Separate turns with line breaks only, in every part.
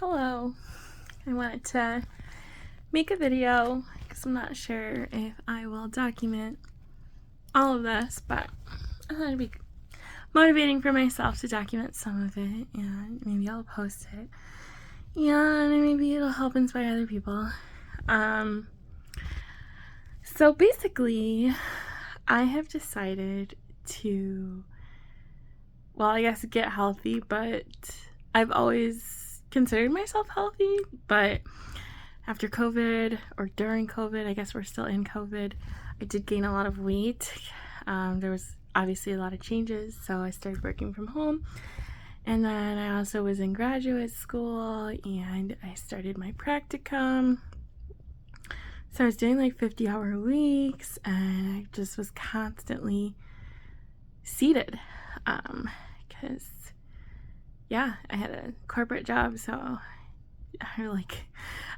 Hello. I wanted to make a video because I'm not sure if I will document all of this, but I thought it'd be motivating for myself to document some of it, and maybe I'll post it. And maybe it'll help inspire other people. So basically, I have decided to, well, I guess get healthy, but I've always considered myself healthy, but after COVID, or during COVID, I guess we're still in COVID, I did gain a lot of weight. There was obviously a lot of changes, so I started working from home. And then I also was in graduate school, and I started my practicum. So I was doing like 50-hour weeks, and I just was constantly seated. Because, yeah, I had a corporate job, so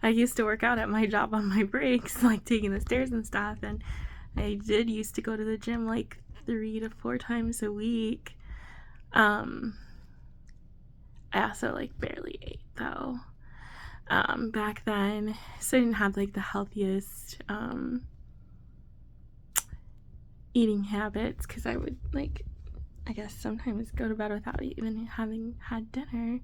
I used to work out at my job on my breaks, like taking the stairs and stuff, and I did used to go to the gym like 3 to 4 times a week. I also like barely ate though back then, so I didn't have like the healthiest eating habits, because I would I guess sometimes go to bed without even having had dinner,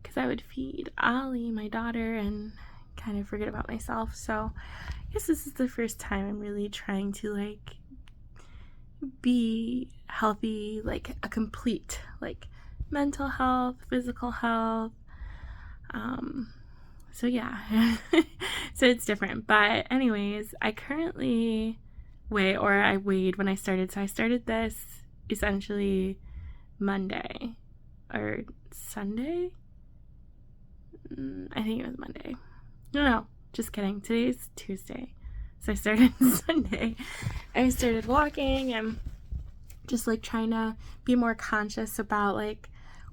because I would feed Ollie, my daughter, and kind of forget about myself. So I guess this is the first time I'm really trying to be healthy, like a complete mental health, physical health. So yeah, so it's different. But anyways, I currently I weighed when I started. So I started this essentially Monday or Sunday. I think it was Monday. No, just kidding. Today's Tuesday. So I started Sunday. I started walking and just trying to be more conscious about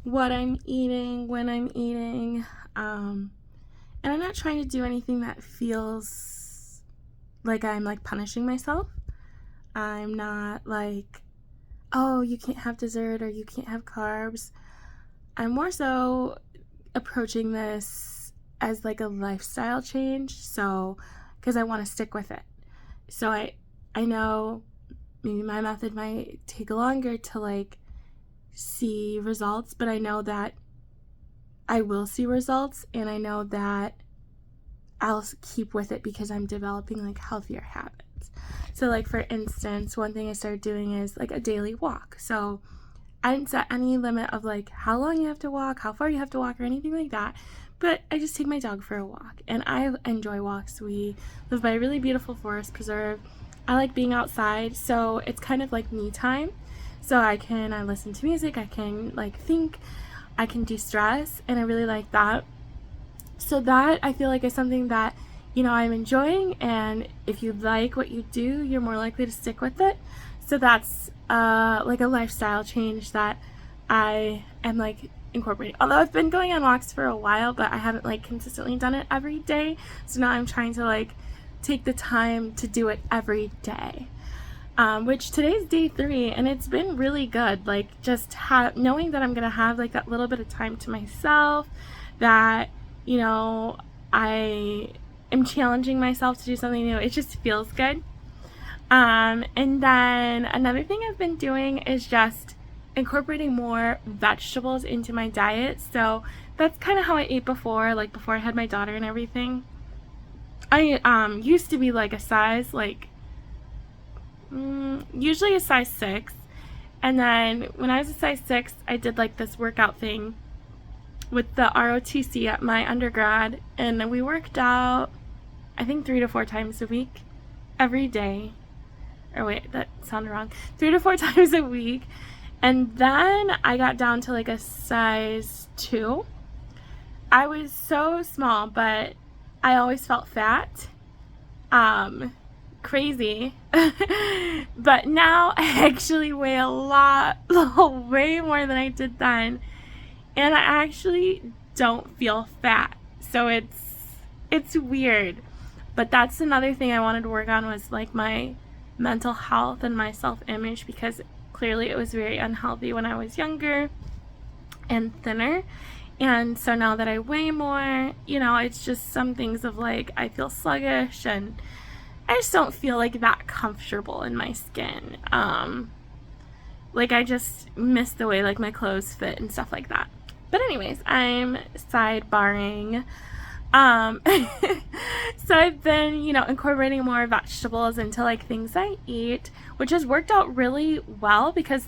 what I'm eating, when I'm eating. And I'm not trying to do anything that feels like I'm punishing myself. I'm not oh, you can't have dessert or you can't have carbs. I'm more so approaching this as a lifestyle change, so because I want to stick with it. So I know maybe my method might take longer to see results, but I know that I will see results, and I know that I'll keep with it because I'm developing healthier habits. So for instance, one thing I started doing is a daily walk. So I didn't set any limit of how long you have to walk, how far you have to walk, or anything like that. But I just take my dog for a walk, and I enjoy walks. We live by a really beautiful forest preserve. I like being outside, so it's kind of me time. So I listen to music, I can think, I can de-stress, and I really like that. So that I feel is something that I'm enjoying, and if you like what you do, you're more likely to stick with it. So that's a lifestyle change that I am incorporating. Although I've been going on walks for a while, but I haven't consistently done it every day. So now I'm trying to take the time to do it every day. Which today's day 3, and it's been really good. Just knowing that I'm gonna have that little bit of time to myself, that I am challenging myself to do something new. It just feels good. And then another thing I've been doing is just incorporating more vegetables into my diet. So that's kind of how I ate before, before I had my daughter and everything. I used to be a size usually a size 6, and then when I was a size 6, I did this workout thing with the ROTC at my undergrad, and we worked out I think 3 to 4 times a week every day. Or wait, that sounded wrong. 3 to 4 times a week. And then I got down to a size 2. I was so small, but I always felt fat. Crazy. But now I actually weigh a lot, way more than I did then. And I actually don't feel fat. So it's weird. But that's another thing I wanted to work on, was my mental health and my self-image, because clearly it was very unhealthy when I was younger and thinner. And so now that I weigh more, you know, it's just some things of like, I feel sluggish and I just don't feel like that comfortable in my skin. Like I just miss the way like my clothes fit and stuff like that. But anyways, I'm sidebarring. So I've been, you know, incorporating more vegetables into like things I eat, which has worked out really well because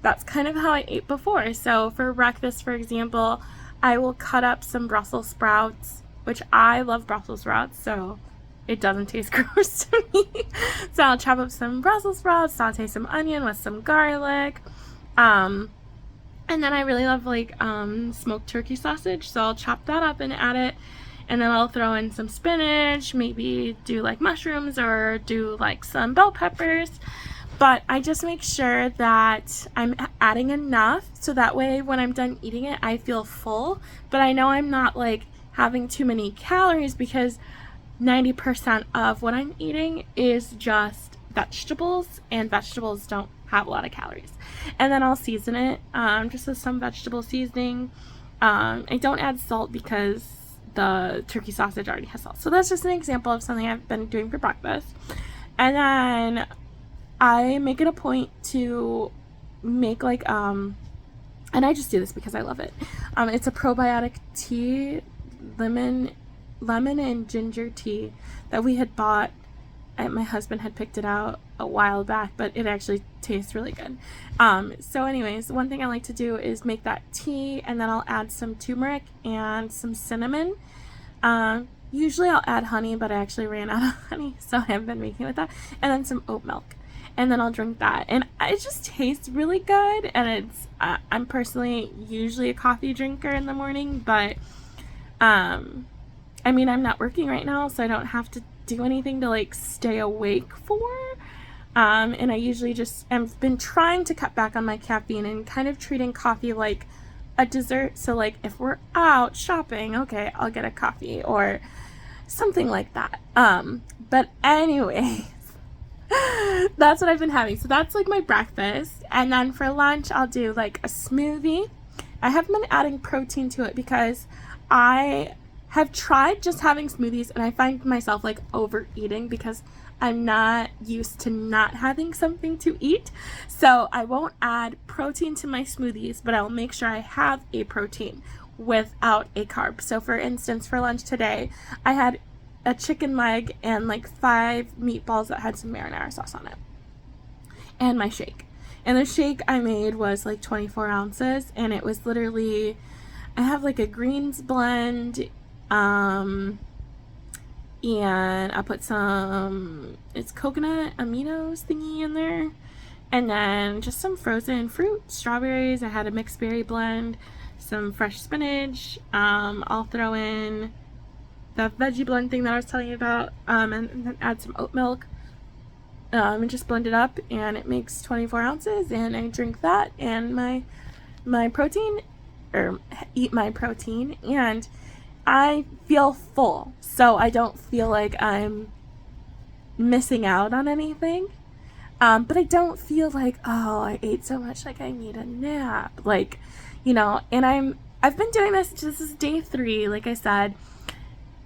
that's kind of how I ate before. So for breakfast, for example, I will cut up some Brussels sprouts, which I love Brussels sprouts, so it doesn't taste gross to me. So I'll chop up some Brussels sprouts, saute some onion with some garlic. And then I really love like smoked turkey sausage, so I'll chop that up and add it. And then I'll throw in some spinach, maybe do like mushrooms or do like some bell peppers. But I just make sure that I'm adding enough so that way when I'm done eating it, I feel full. But I know I'm not like having too many calories because 90% of what I'm eating is just vegetables, and vegetables don't have a lot of calories. And then I'll season it just with some vegetable seasoning. I don't add salt because the turkey sausage already has salt. So that's just an example of something I've been doing for breakfast. And then I make it a point to make like and I just do this because I love it. It's a probiotic tea, lemon and ginger tea that we had bought. My husband had picked it out a while back, but it actually tastes really good. So anyways, one thing I like to do is make that tea, and then I'll add some turmeric and some cinnamon. Usually I'll add honey, but I actually ran out of honey, so I haven't been making it with that. And then some oat milk, and then I'll drink that. And it just tastes really good, and it's I'm personally usually a coffee drinker in the morning, but I mean, I'm not working right now, so I don't have to do anything to like stay awake for. And I usually just I've been trying to cut back on my caffeine and kind of treating coffee like a dessert. So like if we're out shopping, okay, I'll get a coffee or something like that. But anyways, that's what I've been having. So that's like my breakfast. And then for lunch, I'll do like a smoothie. I haven't been adding protein to it because I have tried just having smoothies and I find myself like overeating because I'm not used to not having something to eat. So I won't add protein to my smoothies, but I'll make sure I have a protein without a carb. So for instance, for lunch today, I had a chicken leg and like 5 meatballs that had some marinara sauce on it, and my shake. And the shake I made was like 24 ounces, and it was literally, I have like a greens blend, and I put some, it's coconut aminos thingy in there, and then just some frozen fruit, strawberries. I had a mixed berry blend, some fresh spinach. I'll throw in the veggie blend thing that I was telling you about, and then add some oat milk, and just blend it up, and it makes 24 ounces, and I drink that and my protein, or eat my protein, and I feel full, so I don't feel like I'm missing out on anything. But I don't feel like, oh, I ate so much, like I need a nap, like, you know. And I've been doing this is day 3, like I said,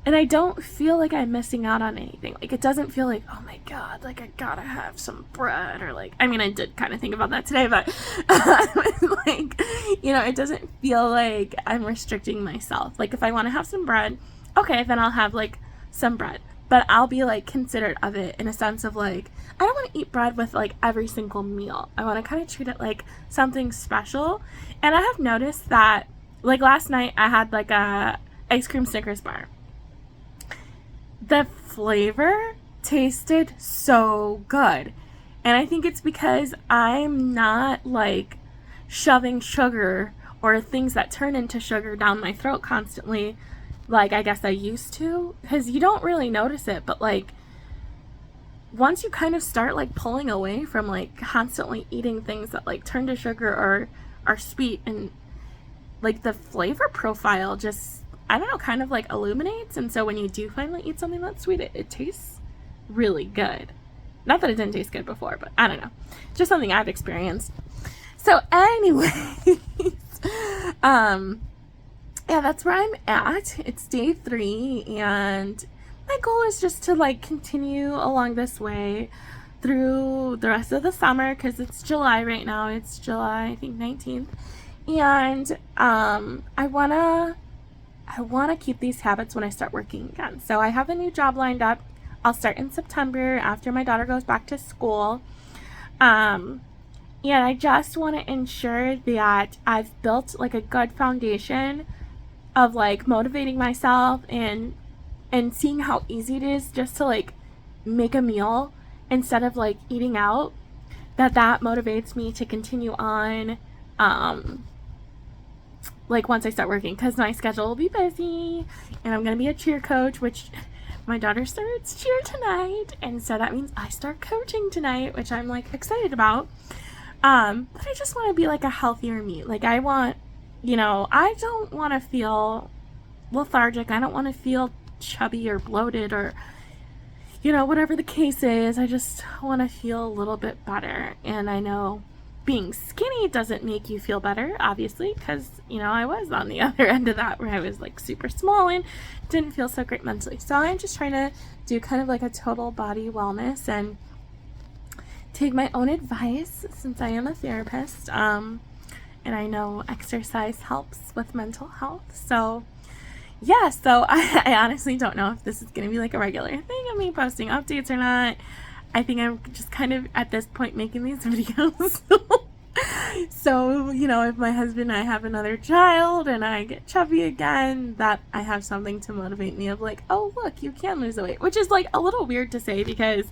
and I don't feel like I'm missing out on anything. Like, it doesn't feel like, oh my god, like I gotta have some bread, or like, I mean, I did kind of think about that today, but like, you know, it doesn't feel like I'm restricting myself. Like, if I want to have some bread, okay, then I'll have like some bread, but I'll be like considerate of it in a sense of like, I don't want to eat bread with like every single meal. I want to kind of treat it like something special. And I have noticed that, like last night I had like a ice cream Snickers bar. The flavor tasted so good, and I think it's because I'm not like shoving sugar or things that turn into sugar down my throat constantly, like I guess I used to, because you don't really notice it, but like once you kind of start like pulling away from like constantly eating things that like turn to sugar or are sweet, and like the flavor profile just, I don't know, kind of like illuminates. And so when you do finally eat something that's sweet, it tastes really good. Not that it didn't taste good before, but I don't know, just something I've experienced. So anyways, yeah, that's where I'm at. It's day 3, and my goal is just to like continue along this way through the rest of the summer, because it's July right now. It's July, I think, 19th. And I wanna keep these habits when I start working again. So I have a new job lined up. I'll start in September after my daughter goes back to school. And I just want to ensure that I've built like a good foundation of like motivating myself and seeing how easy it is just to like make a meal instead of like eating out. That motivates me to continue on like once I start working, because my schedule will be busy and I'm gonna be a cheer coach, which my daughter starts cheer tonight, and so that means I start coaching tonight, which I'm like excited about. But I just want to be like a healthier me. Like I want, I don't want to feel lethargic. I don't want to feel chubby or bloated or, whatever the case is. I just want to feel a little bit better. And I know being skinny doesn't make you feel better, obviously, because, I was on the other end of that where I was like super small and didn't feel so great mentally. So I'm just trying to do kind of like a total body wellness and take my own advice, since I am a therapist, and I know exercise helps with mental health. So yeah, so I honestly don't know if this is going to be like a regular thing of me posting updates or not. I think I'm just kind of at this point making these videos. So, if my husband and I have another child and I get chubby again, that I have something to motivate me of like, oh, look, you can lose the weight, which is like a little weird to say because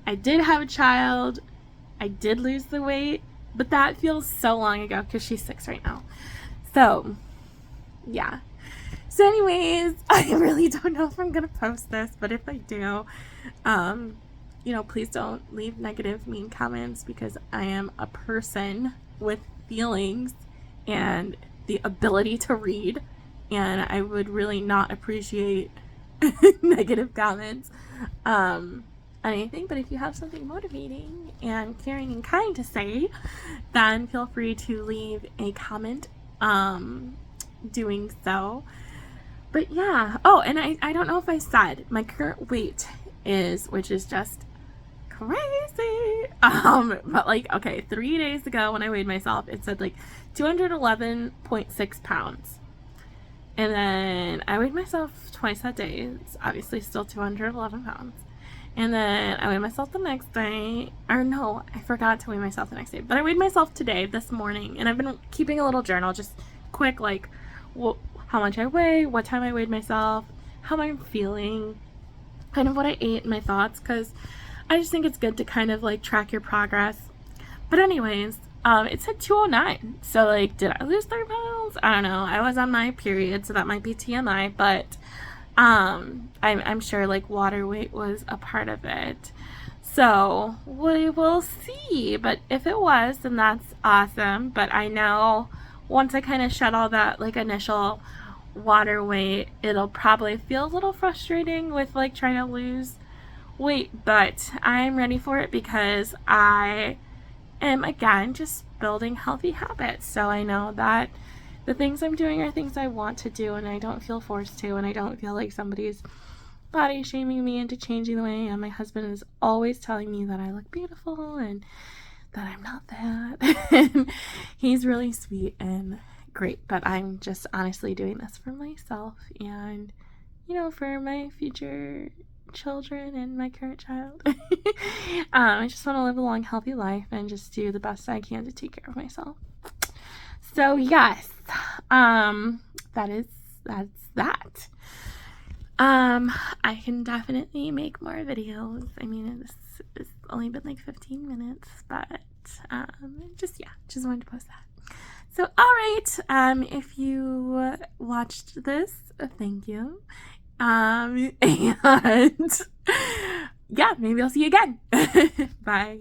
I did have a child, I did lose the weight, but that feels so long ago because she's 6 right now. So, yeah. So anyways, I really don't know if I'm going to post this, but if I do, please don't leave negative, mean comments, because I am a person with feelings and the ability to read, and I would really not appreciate negative comments. Anything, but if you have something motivating and caring and kind to say, then feel free to leave a comment doing so. But yeah, and I don't know if I said my current weight is, which is just crazy, but like, okay, 3 days ago when I weighed myself, it said like 211.6 pounds. And then I weighed myself twice that day. It's obviously still 211 pounds. And then I weighed myself the next day. Or no, I forgot to weigh myself the next day. But I weighed myself today, this morning. And I've been keeping a little journal, just quick, like, how much I weigh, what time I weighed myself, how I'm feeling, kind of what I ate, my thoughts. Because I just think it's good to kind of, like, track your progress. But anyways, it said 209. So, like, did I lose 30 pounds? I don't know. I was on my period, so that might be TMI. But I'm sure like water weight was a part of it, so we will see. But if it was, then that's awesome. But I know once I kind of shed all that like initial water weight, it'll probably feel a little frustrating with like trying to lose weight, but I'm ready for it because I am again just building healthy habits. So I know that the things I'm doing are things I want to do, and I don't feel forced to, and I don't feel like somebody's body shaming me into changing the way I am. My husband is always telling me that I look beautiful and that I'm not that. He's really sweet and great, but I'm just honestly doing this for myself and, for my future children and my current child. I just want to live a long, healthy life and just do the best I can to take care of myself. So yes, that's that. I can definitely make more videos. I mean, this has only been like 15 minutes, but just wanted to post that. So all right, if you watched this, thank you. And yeah, maybe I'll see you again. Bye.